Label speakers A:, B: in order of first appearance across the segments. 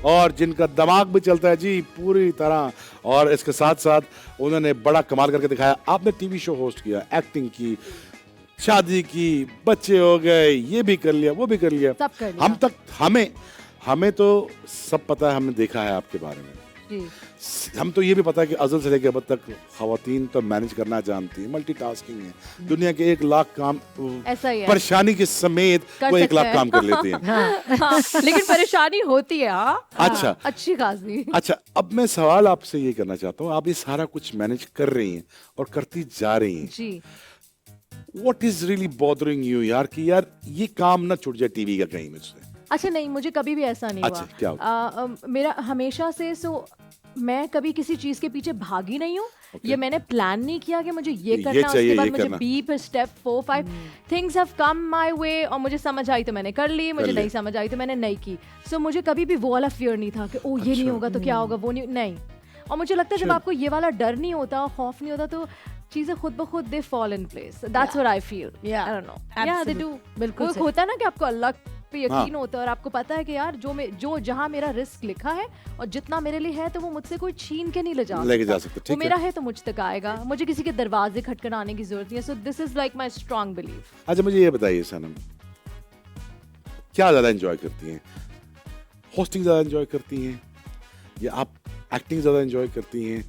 A: और जिनका दिमाग भी चलता है जी पूरी तरह। और इसके साथ साथ उन्होंने बड़ा कमाल करके दिखाया। आपने टीवी शो होस्ट किया, एक्टिंग की, शादी की, बच्चे हो गए, ये भी कर लिया, वो भी कर लिया।
B: सब कर लिया।
A: हमें तो सब पता है, हमने देखा है आपके बारे में
B: जी।
A: हम तो ये भी पता है कि अज़ल से लेकर अब तक खवातीन तो मैनेज करना जानती है, मल्टीटास्किंग है, दुनिया के 1 लाख काम
B: ऐसा ही है।
A: परेशानी के समेत वो 1 लाख काम कर लेती हैं।
B: हाँ, लेकिन परेशानी होती है। हाँ,
A: अच्छा,
B: अच्छी खासी।
A: अच्छा, अब मैं सवाल आपसे ये करना चाहता हूँ, आप ये सारा कुछ मैनेज कर रही हैं और करती जा रही हैं
B: जी।
A: What is really bothering you यार, कि यार ये काम ना छूट जाए टीवी का कहीं मुझसे?
B: अच्छा नहीं, मुझे कभी भी ऐसा नहीं
A: अच्छा, क्या
B: हुआ। मेरा हमेशा से मैं कभी किसी चीज के पीछे भागी नहीं हूँ। ये मैंने प्लान नहीं किया कि मुझे ये करना,
A: चाहिए,
B: उसके बाद
A: ये
B: मुझे
A: करना।
B: Be step 4 5 things have come my way, और मुझे समझ आई तो मैंने कर ली, मुझे नहीं समझ आई तो मैंने नहीं की। सो मुझे कभी भी वो वाला फियर नहीं था कि ओ ये नहीं होगा तो क्या होगा, वो नहीं। और मुझे लगता है जब आपको ये वाला डर नहीं होता, खौफ नहीं होता, तो चीजें खुद ब खुद they fall in place. That's what I feel. I don't know, या दे डू। बिल्कुल होता है ना कि आपको अल्लाह पे यकीन होता है और आपको पता है कि यार जो जहां मेरा रिस्क लिखा है और जितना मेरे लिए है, तो वो मुझसे कोई छीन के नहीं ले जा सकता। वो मेरा है तो मुझ तक आएगा, मुझे किसी के दरवाजे खटखटाने की जरूरत नहीं है। So this is like my strong belief.
A: अच्छा, मुझे ये बताइए सनम, क्या ज्यादा एंजॉय करती हैं? होस्टिंग ज्यादा एंजॉय करती हैं, या आप एक्टिंग ज्यादा एंजॉय करती हैं,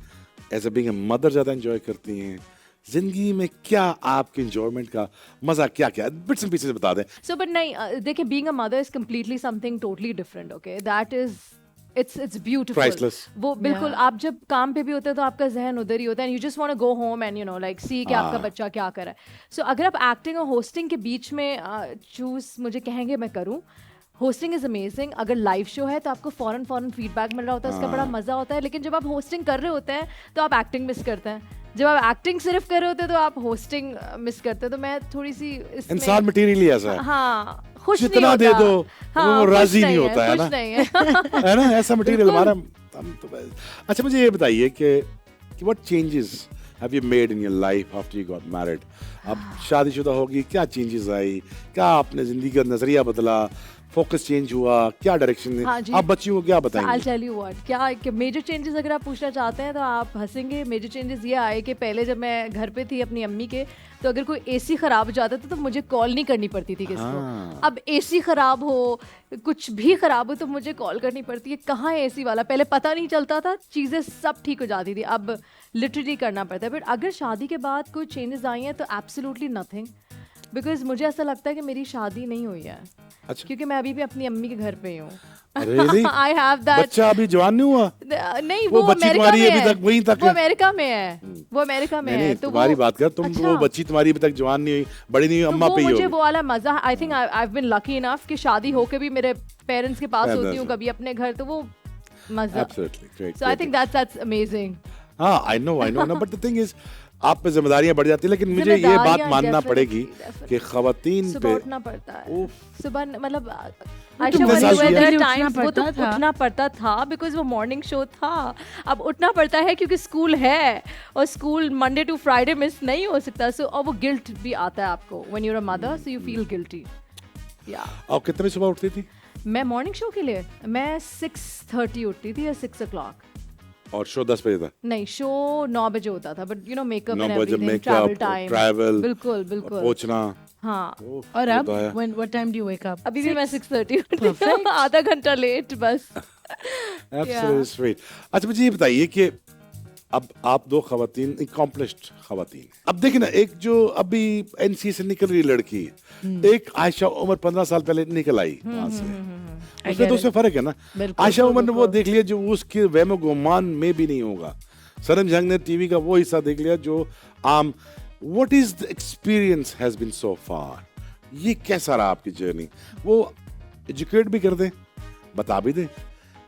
A: as a being a mother ज्यादा एंजॉय करती हैं? जिंदगी में क्या आपके एंजॉयमेंट का मजा क्या क्या बिट्स एंड पीसेस बता दें।
B: सो बट नहीं, देखिए, being a mother is completely something totally different. Okay, that is it's beautiful,
A: Priceless.
B: वो बिल्कुल। आप जब काम पे भी होते हैं तो आपका जहन उधर ही होता है, you just want to go home and you know like see कि आपका बच्चा क्या कर रहा है। सो अगर आप एक्टिंग और होस्टिंग के बीच में चूज मुझे कहेंगे मैं करूँ, होस्टिंग इज अमेजिंग। अगर लाइव शो है तो आपको फौरन फीडबैक मिल रहा होता है, उसका बड़ा मजा होता है। लेकिन जब आप होस्टिंग कर रहे होते हैं तो आप एक्टिंग मिस करते हैं। जब आप एक्टिंग सिर्फ कर रहे होते हैं तो आप होस्टिंग मिस करते हैं। तो मैं थोड़ी सी इसमें
A: इंसान मटेरियली ऐसा है,
B: हाँ, खुश
A: जितना
B: नहीं
A: दे
B: होता।
A: दो
B: हाँ,
A: वो
B: खुश
A: राजी नहीं होता है
B: खुश
A: ना,
B: नहीं है।
A: है ना, ऐसा मटेरियल हमारा हम तो। अच्छा, मुझे ये बताइए कि what changes have you made in your life after you got married? अब शादीशुदा होगी, क्या चेंजेस आई, क्या आपने जिंदगी का नजरिया बदला, फोकस चेंज हुआ, क्या डायरेक्शन में?
B: हाँ जी।
A: आप बच्चियों को क्या बताएंगे?
B: I'll tell you what, क्या मेजर चेंजेस अगर आप पूछना चाहते हैं तो आप हंसेंगे। मेजर चेंजेस ये आए कि पहले जब मैं घर पे थी अपनी अम्मी के, तो अगर कोई एसी खराब हो जाता था तो मुझे कॉल नहीं करनी पड़ती थी किसी को। अब एसी खराब हो, कुछ भी खराब हो, तो मुझे कॉल करनी पड़ती है, कहाँ है एसी वाला। पहले पता नहीं चलता था, चीज़ें सब ठीक हो जाती थी, अब लिटरली करना पड़ता है। बट अगर शादी के बाद कोई चेंजेस आई हैं तो एब्सोल्युटली नथिंग, बिकॉज मुझे ऐसा लगता है कि मेरी शादी नहीं हुई है।
A: अच्छा,
B: क्योंकि मैं अभी भी अपनी अम्मी के घर पे ही हूँ।
A: Really?
B: I have that.
A: बच्चा अभी जवान नहीं हुआ?
B: नहीं,
A: वो
B: वो
A: बच्ची
B: अमेरिका
A: तुम्हारी
B: में
A: अभी
B: है।
A: तक वहीं तक
B: वो
A: है?
B: अमेरिका में है, वो अमेरिका में है।
A: नहीं,
B: तो
A: तुम्हारी बात कर, तुम
B: अच्छा।
A: वो बच्ची तुम्हारी अभी तक जवान नहीं हुई, बड़ी नहीं हुई,
B: तो
A: अम्मा पे ही
B: मुझे
A: होगी।
B: वो वाला मजा, I think I have been lucky enough कि शादी होके भी मेरे पेरेंट्स के पास
A: Yeah,
B: होती
A: that's
B: हूँ,
A: right.
B: कभी अपने घर, तो वो मजा।
A: Absolutely, great,
B: so I
A: great.
B: Think that's amazing.
A: हाँ, आई नो ना, बट द थिंग इज आप पे जिम्मेदारियां बढ़ जाती है, लेकिन मुझे ये बात
B: जिम्मेदारियां
A: मानना
B: definitely,
A: पड़ेगी
B: definitely.
A: कि खवातीन पे
B: सुबह उठना पड़ता है।
A: उफ,
B: सुबह मतलब
A: तुमने साल किया?
B: वो तो उठना पड़ता था बिकॉज वो मॉर्निंग शो था। अब उठना पड़ता है क्योंकि स्कूल है, और school Monday to Friday miss नहीं हो सकता। सो और वो गिल्ट भी आता है आपको when you are a mother, so you feel guilty. या
A: आप कितने बजे सुबह उठती थी?
B: मैं मॉर्निंग शो के लिए मैं 6:30 उठती थी, या 6 o'clock।
A: और शो 10 बजे था?
B: नहीं, शो 9 बजे होता था, but you know makeup
A: 9
B: and
A: बजे
B: everything, travel
A: makeup,
B: time,
A: travel,
B: बिल्कुल बिल्कुल
A: पहुंचना।
B: हाँ।
C: और अब what time do you wake up?
B: अभी भी मैं 6:30 उठती हूँ, आधा घंटा लेट बस।
A: Absolutely sweet. अच्छा, मुझे ये बताइए कि अब आप दो खवातीन, accomplished खवातीन, अब देखिए ना, एक जो अभी एनसी से निकल रही लड़की, एक आयशा उमर 15 साल पहले निकल आई वहां से, उसमें तो उसमें फर्क है ना। आयशा उमर ने वो देख लिया जो उसके वहम गुमान में भी नहीं होगा। सनम जंग ने टीवी का वो हिस्सा देख लिया जो आम। What is the experience has been so far? ये कैसा रहा आपकी जर्नी? वो एजुकेट भी कर दें, बता भी दें,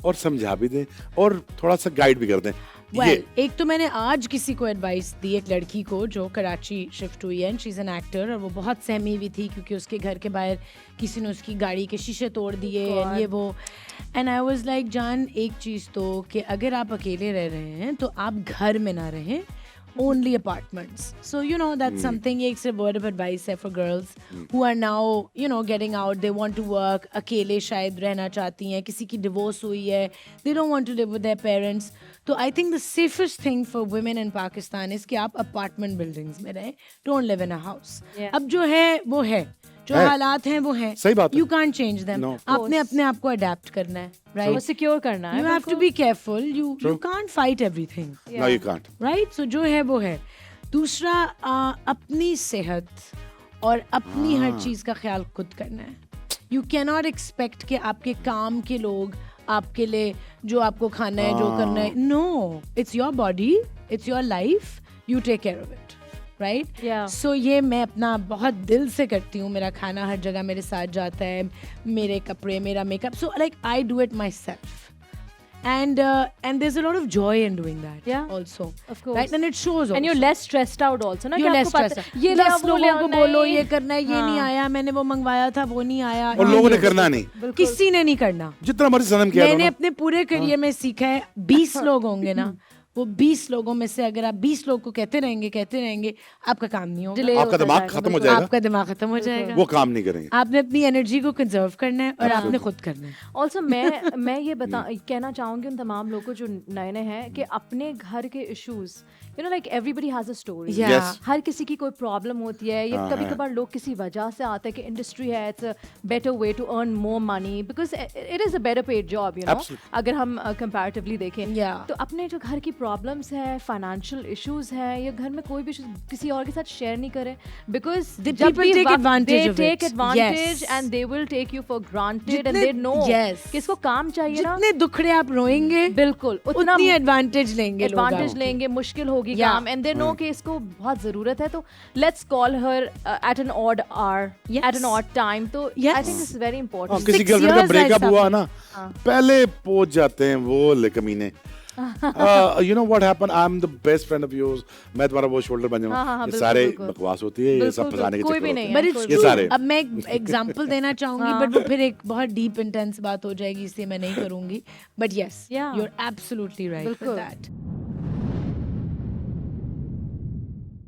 A: और समझा भी दें, और थोड़ा सा गाइड भी कर दें।
C: एक तो मैंने आज किसी को एडवाइस दी, एक लड़की को जो कराची शिफ्ट हुई है, and she is an actor, और वो बहुत सहमी हुई थी क्योंकि उसके घर के बाहर किसी ने उसकी गाड़ी के शीशे तोड़ दिए, एंड ये वो। एंड आई वाज लाइक, जान, एक चीज़ तो कि अगर आप अकेले रह रहे हैं तो आप घर में ना रहें, only apartments. So you know that's something. ये एक सिर्फ word of advice है for girls who are now getting out. They want to work. अकेले शायद रहना चाहती हैं. किसी की divorce हुई है. They don't want to live with their parents. तो I think the safest thing for women in Pakistan is कि आप apartment buildings में रहें. Don't live in a house.
B: Yeah.
C: अब जो है वो है. जो
A: है।
C: हालात हैं वो हैं.
A: सही बात है।
C: You can't change them.
A: No.
C: आपने अपने आप को adapt करना है. Right?
B: वो सिक्योर करना है
C: You have to be careful. You can't fight everything.
A: No, you can't.
C: Right so जो है वो है. दूसरा अपनी सेहत और अपनी हर चीज का ख्याल खुद करना है. यू कैन नॉट एक्सपेक्ट कि आपके काम के लोग आपके लिए जो आपको खाना है जो करना है. No, it's your body, it's your life, you take care of it. Right.
B: Yeah.
C: So ये मैं अपना बहुत दिल से करती हूँ. मेरा खाना हर जगह मेरे साथ जाता है, मेरे कपड़े, मेरा makeup. So like I do it my self. And there's a lot of joy in doing that.
B: Yeah,
C: also,
B: of course.
C: right? And it shows also.
B: And you're less stressed out also ना.
C: You're
B: कि
C: less
B: आपको पता-
C: stressed.
B: ये ले
C: 10
B: आओ, वो ले
C: लोगों
B: आओ,
C: को बोलो
B: नहीं।
C: ये करना है, ये नहीं
B: हाँ।
C: आया, मैंने वो मंगवाया था, वो नहीं आया.
A: और लोगों ने करना नहीं.
B: बिल्कुल.
C: किसी ने नहीं करना.
A: जितना मर्जी सनम किया
C: मैंने
A: करो
C: अपने पूरे करियर में सीखा है 20 लोग होंगे ना, वो 20 लोगों में से अगर आप 20 लोग को कहते रहेंगे, आपका काम नहीं होगा.
B: Delay
A: आपका
B: होता
A: दिमाग
B: जाएगा,
A: खत्म हो
B: बिल्कुल.
A: जाएगा.
C: आपका दिमाग खत्म हो जाएगा.
A: वो काम नहीं करेंगे.
C: आपने अपनी एनर्जी को कंजर्व करना है और आपने खुद करना है.
B: ऑल्सो मैं ये कहना चाहूंगी उन तमाम लोगों को जो नए नए हैं कि अपने घर के issues like everybody has a story.
C: Yeah.
A: Yes.
B: हर किसी की कोई प्रॉब्लम होती है. ये
A: हाँ,
B: कभी
A: हाँ.
B: कभार लोग किसी वजह से आते हैं कि इंडस्ट्री है, it's a better way to earn more money because it is a better paid job
A: Absolutely.
B: अगर हम कंपैरेटिवली देखें.
C: Yeah.
B: तो अपने जो घर की प्रॉब्लम्स है, फाइनेंशियल इश्यूज है, या घर में कोई भी issues किसी और के साथ शेयर नहीं करें because
C: The people take advantage of it.
B: Take advantage
C: Yes.
B: And they will take you for granted and
C: जितने-
B: दे नो
C: Yes.
B: किसको काम चाहिए ना.
C: जितने दुखड़े आप रोएंगे
B: बिल्कुल उतना
C: उतनी एडवांटेज लेंगे लोग
B: एडवांटेज
C: आपकी.
B: लेंगे, मुश्किल होगी
C: Yeah.
B: काम एंड दे नो कि इसको बहुत जरूरत है. तो let's call her at an odd hour,
C: Yes.
B: At an odd time. तो
C: Yes.
B: I think this is very
A: हाँ,
B: इंपॉर्टेंट.
A: किसी
C: 6
A: गर्लफ्रेंड का
C: years
A: ब्रेकअप
C: ऐसा
A: हुआ ना, पहले पहुंच जाते हैं वो ले कमीने. You know what happened? I'm the best friend of yours. मैं तुम्हारा वो शोल्डर बन
B: हाँ, हाँ,
A: जाऊंगा. ये
B: बिल्कुल,
A: सारे
B: बिल्कुल.
A: बकवास होती है, ये सब
B: बिल्कुल,
A: फंसाने के
B: कोई
A: चक्कर
B: भी
A: होते
B: नहीं
A: हैं.
C: बट
B: है.
C: इट्स
A: ये
C: ट्रू.
A: सारे.
C: अब मैं एक एग्जांपल देना चाहूंगी बट वो फिर एक बहुत डीप इंटेंस बात हो जाएगी, इसलिए मैं नहीं करूंगी. But yes,
B: Yeah.
C: You are absolutely right with
B: बिल्कुल.
C: दैट.